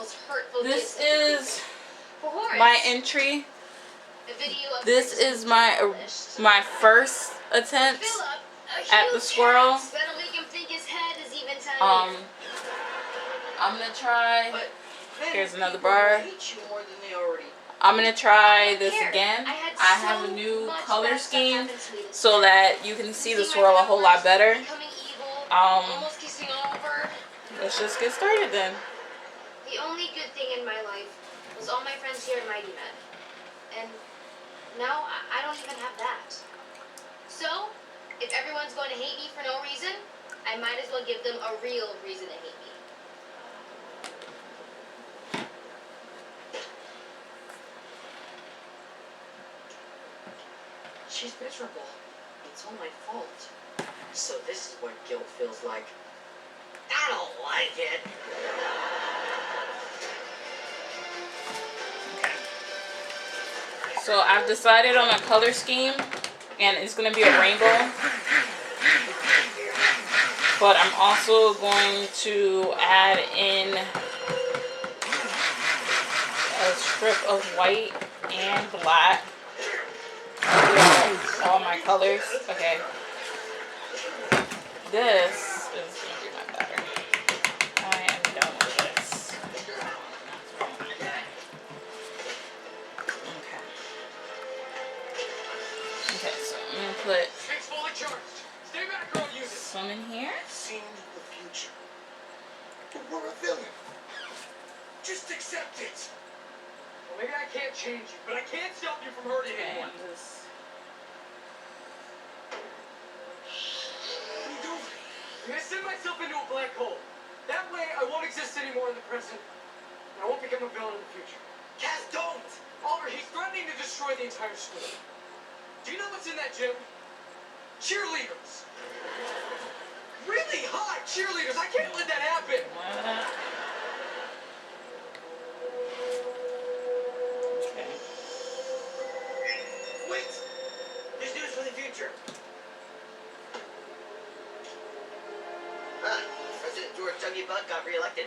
most hurtful This gifts of is For Horace, my entry. a video of This is my first attempt Philip, a at the huge swirl. cat. That'll make him think his head is even tinier. I'm gonna try. But then Here's another people bar. hate you more than they already. I'm gonna try this Here, again. I had I have so a new much color bad stuff scheme happen to me this so year. that you can see the Seeing my swirl a whole lot powers, better. becoming evil, almost kissing over. Let's just get started then. The only good thing in my life was all my friends here at Mighty Med. And now I don't even have that. So, if everyone's going to hate me for no reason, I might as well give them a real reason to hate me. She's miserable. It's all my fault. So this is what guilt feels like. I don't like it. So I've decided on a color scheme, and it's going to be a rainbow. But I'm also going to add in a strip of white and black. All my colors. Okay. This is going to be my pattern. I am done with this. Okay, so I'm going to put some in here. I've seen the future. But we're a villain. Just accept it. Well, maybe I can't change you, but I can't stop you from hurting anyone. What are you doing? I'm gonna send myself into a black hole. That way, I won't exist anymore in the present, and I won't become a villain in the future. Cass, don't! Oliver, he's threatening to destroy the entire school. Do you know what's in that gym? Cheerleaders. Really hot cheerleaders. I can't let that happen. Okay. Wait! There's news for the future. President George W. Bush got reelected.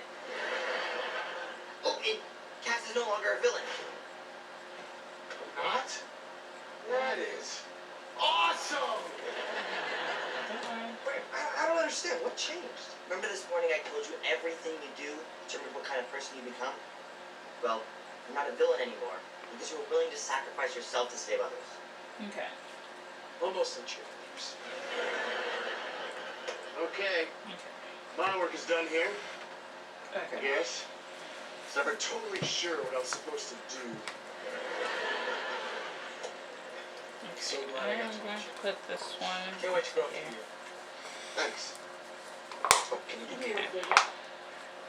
Oh, and Cass is no longer a villain. Not? That is awesome! Wait, I don't understand. What changed? Remember this morning I told you everything you do determines what kind of person you become? Well, you're not a villain anymore because you were willing to sacrifice yourself to save others. Okay. Almost in cheerleaders. Okay. My work is done here. Okay. Yes. So I'm totally sure what I was supposed to do. So glad I I'm got going to to put this one Can't wait to go here. Thanks. Oh, can you give me a favor?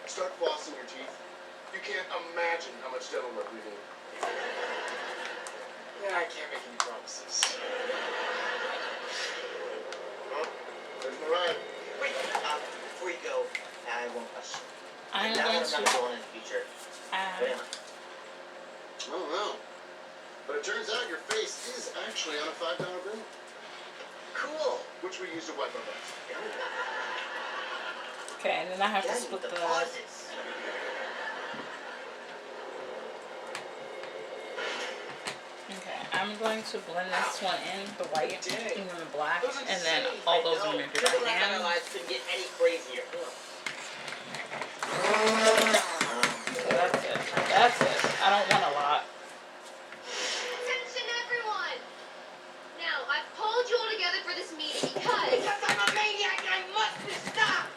Start flossing your teeth. You can't imagine how much dental work we need. Yeah, I can't make any promises. Well, there's my ride. Wait, before you go, I have one question. I'm Now going that I'm not a villain in the future, add what am I? I don't know. But it turns out your face is actually on a $5 bill, Cool. which we use to wipe our butts. Okay, and then I have to Done split with the. the pauses. Okay, I'm going to blend this one in, the white and then the black, Those are and then insane. all those I are know. going to do Never by thought our hand. lives couldn't get any crazier. So that's it. That's it. I don't want a lot. Attention, everyone! Now, I've pulled you all together for this meeting because... Because I'm a maniac and I must be stopped!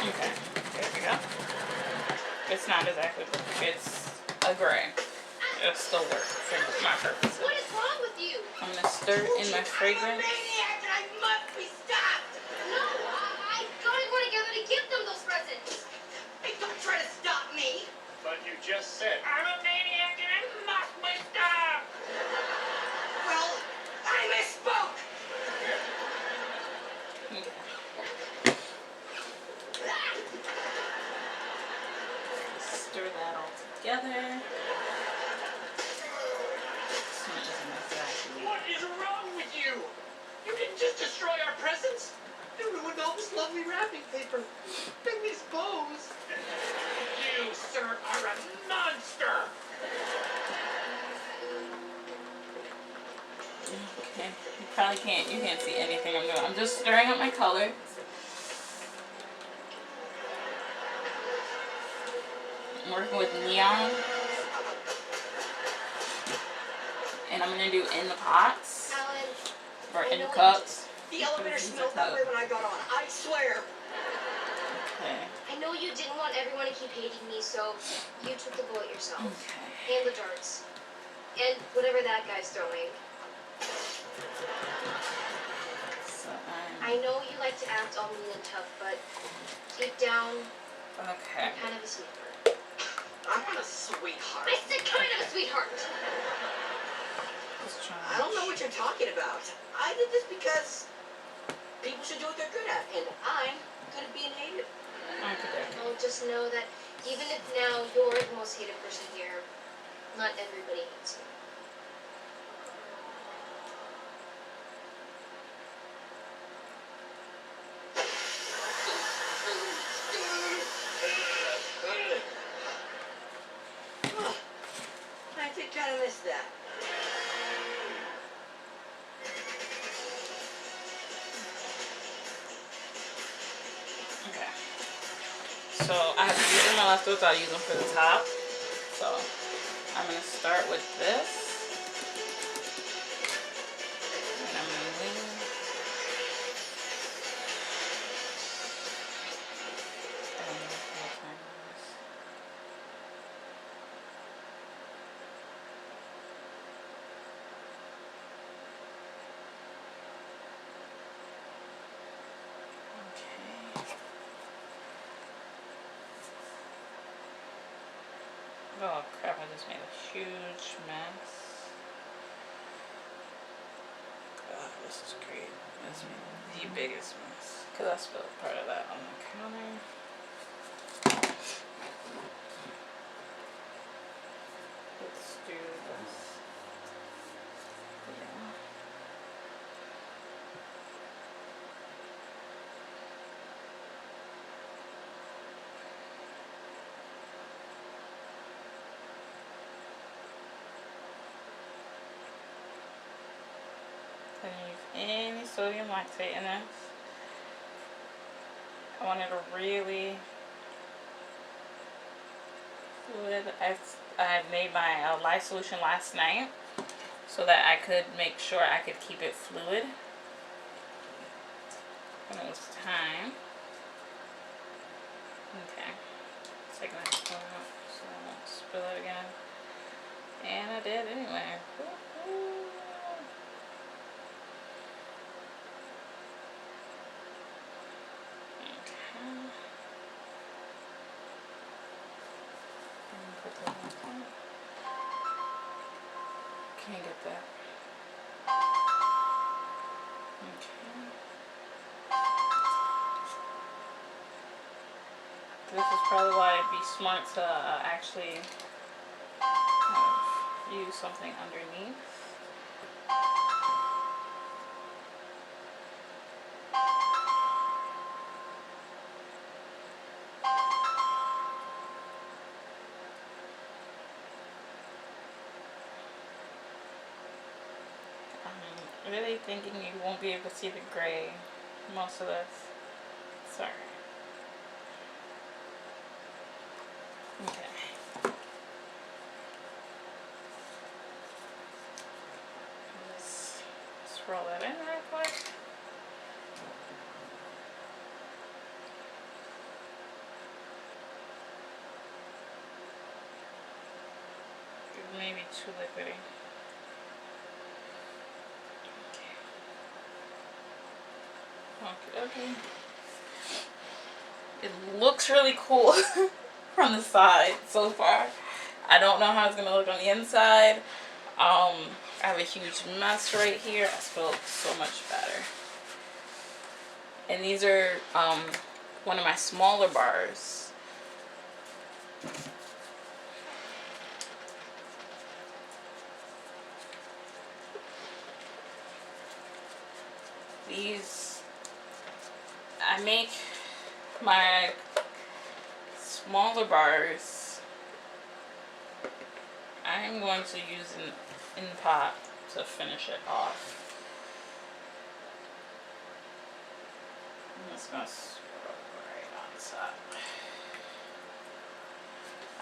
Okay, there we go. It's not exactly perfect. It's a gray. It'll still work for my purposes. What is wrong with you? I'm going to stir in my I'm a fragrance. maniac and I must be stopped! No, I got everyone together to give them those presents. Hey, don't try to stop me! But you just said. I'm a maniac and I must be stopped! Well, I misspoke! Stir that all together. This one isn't exactly. What is wrong with you? You didn't just destroy our presents. You ruined all this lovely wrapping paper. Bring these bows. you can't see anything I'm doing. I'm just stirring up my color. I'm working with neon. And I'm gonna do in the pots Alan, or I in know what cups. The elevator These are smelled that way cups. when I got on. I swear. Okay. I know you didn't want everyone to keep hating me, so you took the bullet yourself. Okay. And the darts. And whatever that guy's throwing. So I know you like to act all mean and tough, but deep down, okay. you're kind of a sweetheart. I'm not a sweetheart. I said kind of a sweetheart! Just trying I don't know what you're talking about. I did this because people should do what they're good at, and I'm good at being hated. Well, just know that even if now you're the most hated person here, not everybody hates you. I did kind of miss that. Okay. So I have these in my leftovers. I'll use them for the top. So I'm gonna start with this. And I'm gonna lean. Oh crap, I just made a huge mess. God, this is great. This made the biggest mess. Because I spilled part of that on the counter. Let's do this. Yeah. I didn't use any sodium lactate in this. I wanted to really fluid. I made my lye solution last night so that I could make sure I could keep it fluid when it was time. Okay, taking that spoon out so I won't spill it again. And I did anyway. Woo-hoo. Put that on top. Can't get that. Okay. This is probably why it'd be smart to actually use something underneath. I'm really thinking you won't be able to see the gray most of this. Sorry. Okay. Just swirl that in real quick. Maybe too liquidy. Okay. It looks really cool from the side so far. I don't know how it's gonna look on the inside. I have a huge mess right here. I spilled so much batter. And these are one of my smaller bars. These, I make my smaller bars. I'm going to use an in pot to finish it off. I'm just gonna swirl right on top.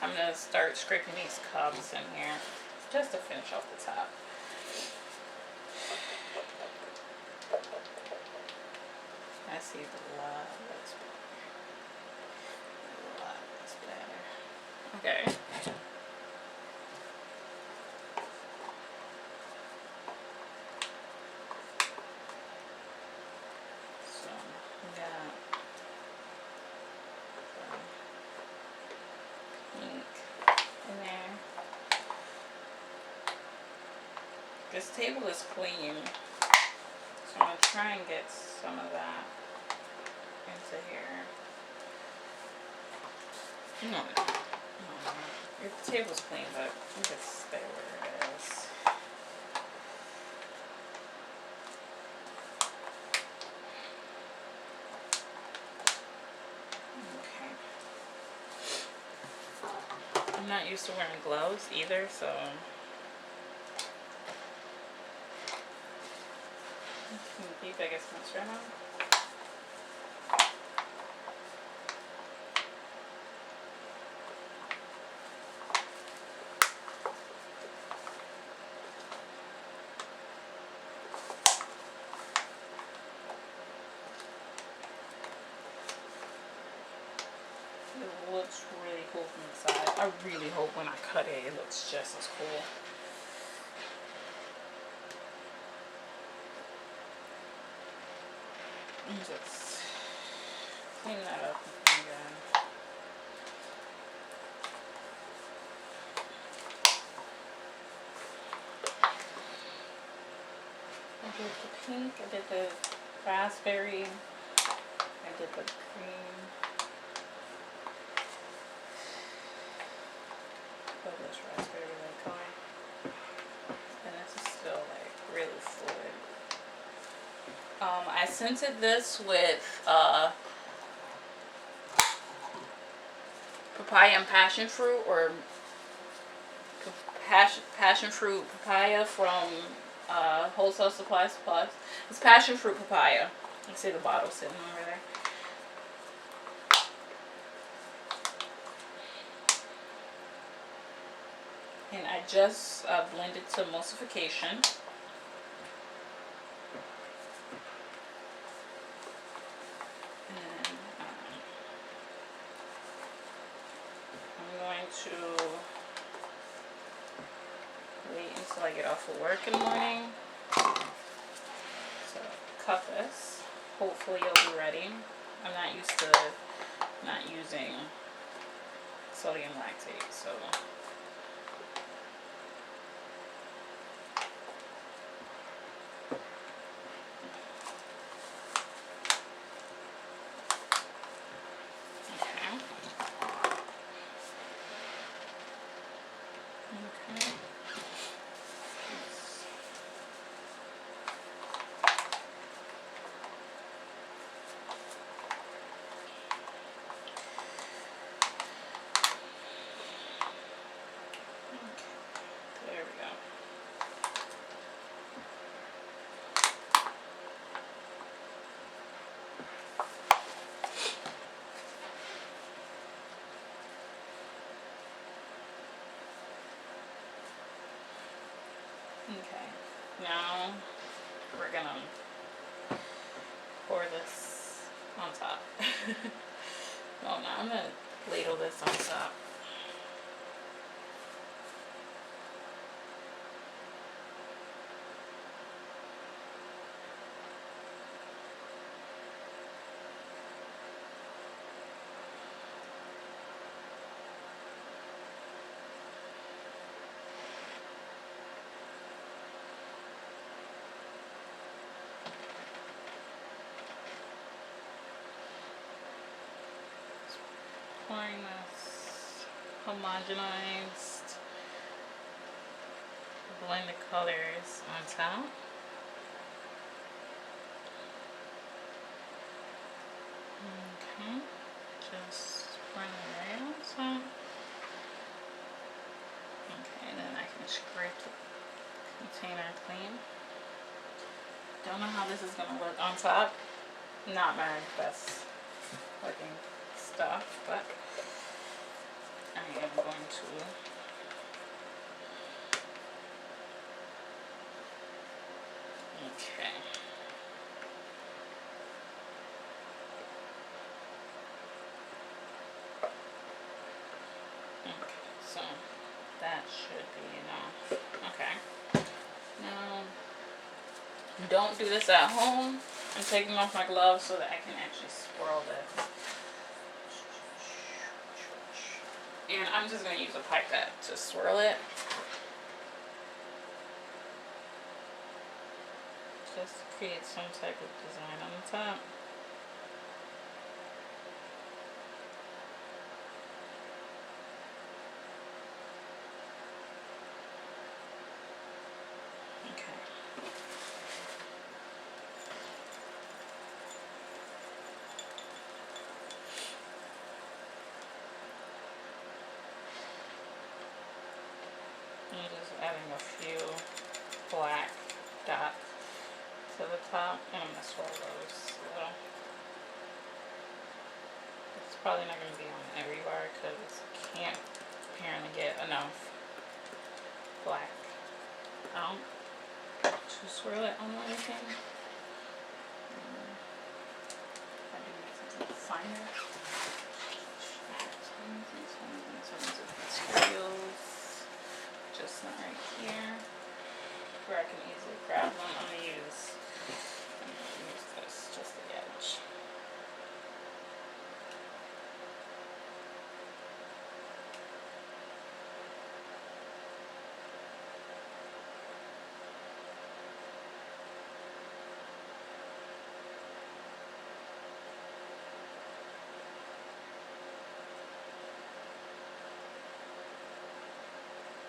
I'm gonna start scraping these cups in here just to finish off the top. I see a lot less better. Okay. So we got pink in there. This table is clean, so I'm gonna try and get some of that into here. No. The table's clean, but you can stay where it is. Okay. I'm not used to wearing gloves either, so keep, I guess, my shirt on. It looks really cool from the side. I really hope when I cut it, it looks just as cool. And just clean that up again. I did the pink, I did the raspberry, I did the cream. Oh, this raspberry red color. And this is still like really fluid. I scented this with papaya and passion fruit, or passion fruit papaya from Wholesale Supplies Plus. It's passion fruit papaya. You see the bottle sitting over there. And I just blended to emulsification. And I'm going to wait until I get off of work in the morning. So cut this. Hopefully it'll be ready. I'm not used to not using sodium lactate, so. Okay. There we go. Okay, now we're gonna pour this on top. Oh, now I'm gonna ladle this on top. Pouring this homogenized blend of colors on top. Okay, just pouring it right on top. Okay, then I can scrape the container clean. Don't know how this is gonna look on top. Not my best looking stuff, but I am going to okay. Okay, so that should be enough. Okay. Now, don't do this at home. I'm taking off my gloves so that I can actually swirl this. And I'm just going to use a pipette to swirl it. Just to create some type of design on the top. Okay. I'm just adding a few black dots to the top, and I'm going to swirl those a little. It's probably not going to be on every bar because I can't apparently get enough black to swirl it on anything. I do need something finer. Materials, just not right here, where I can easily grab them. I'm gonna use this, just the edge.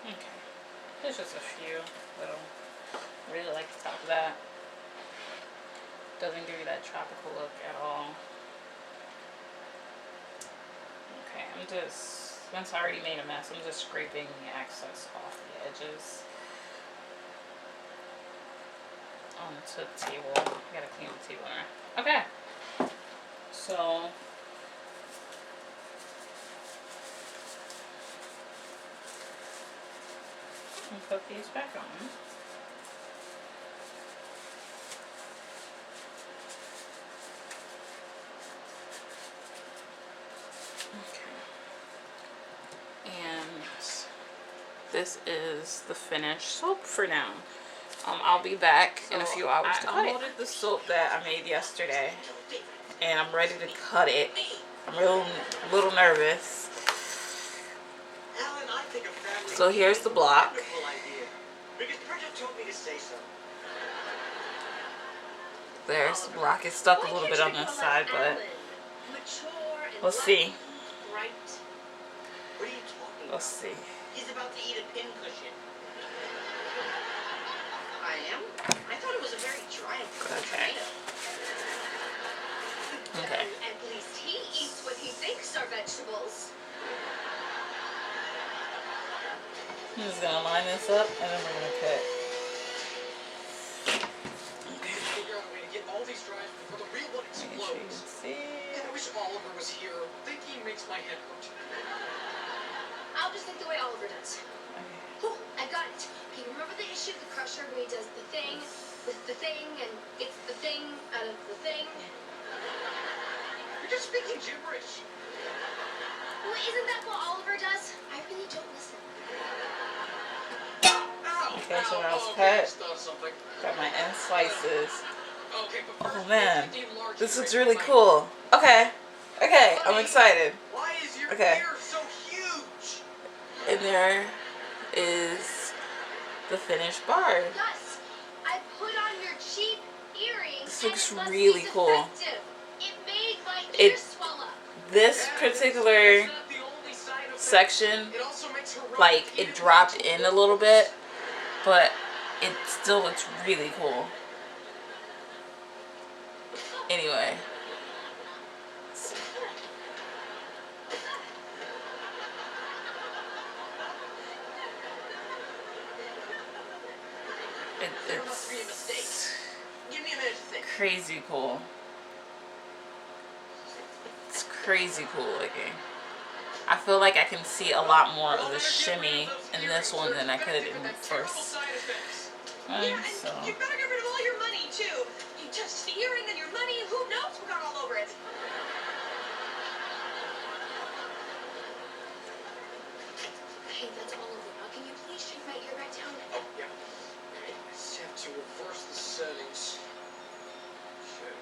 Okay, there's just a few little, I really like the top of that. Doesn't give you that tropical look at all. Okay, I'm just, since I already made a mess, I'm just scraping the excess off the edges onto the table. I gotta clean the table now. Okay, so and put these back on. Okay. And this is the finished soap for now. I'll be back in a few hours to cut it. I unloaded the soap that I made yesterday, and I'm ready to cut it. I'm a little nervous. So here's the block. There's the block. It's stuck a little bit on this side, but we'll see. We'll see. He's about to eat a pincushion. I am? I thought it was a very dry and Okay. tomato. Okay. At least he eats what he thinks are vegetables. I'm just gonna line this up and then we're gonna cut. Okay. Figure out a way to get all these drives before the real one Make sure you can explodes. see. And I wish Oliver was here. Thinking makes my head hurt. I'll just think the way Oliver does. Okay. Oh, I got it. Okay, remember the issue of the Crusher where he does the thing with the thing and gets the thing out of the thing? You're just speaking gibberish. Well, isn't that what Oliver does? I really don't listen. Ow! Okay, so Ow, that was okay, cut. I stuffed something. Got my end slices. Okay, but first, Oh man, 15 large this looks grapes really of cool. Okay, okay, I'm Honey, excited. Why is your Okay. ear so huge? And there is the finished bar. Gus, I put on your cheap earrings. This looks and it must really be cool. defective. It made my ear It- swell up. This particular That's not the only side effect. section, It also makes her run like, it repeated dropped mental in a little bit, but it still looks really cool. Anyway. There must be a mistake. It's Give me a minute to think. crazy cool. crazy cool looking. I feel like I can see a lot more of the shimmy in this one than I could in the first one. Yeah, and So you better get rid of all your money too. You touched the earring and your money, who knows what got all over it. Hey, that's all over now. Can you please take my ear back down? Oh, yeah. I just have to reverse the settings. Okay.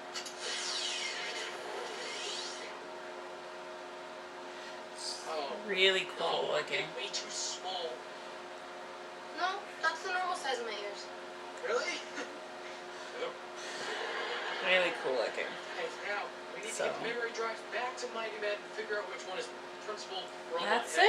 Oh. really cool No, looking. way too small. No, that's the normal size of my ears. Really? Nope. Really cool looking. Hey, now, we need to So. get the memory drives back to Mighty Med and figure out which one is principal. That's it.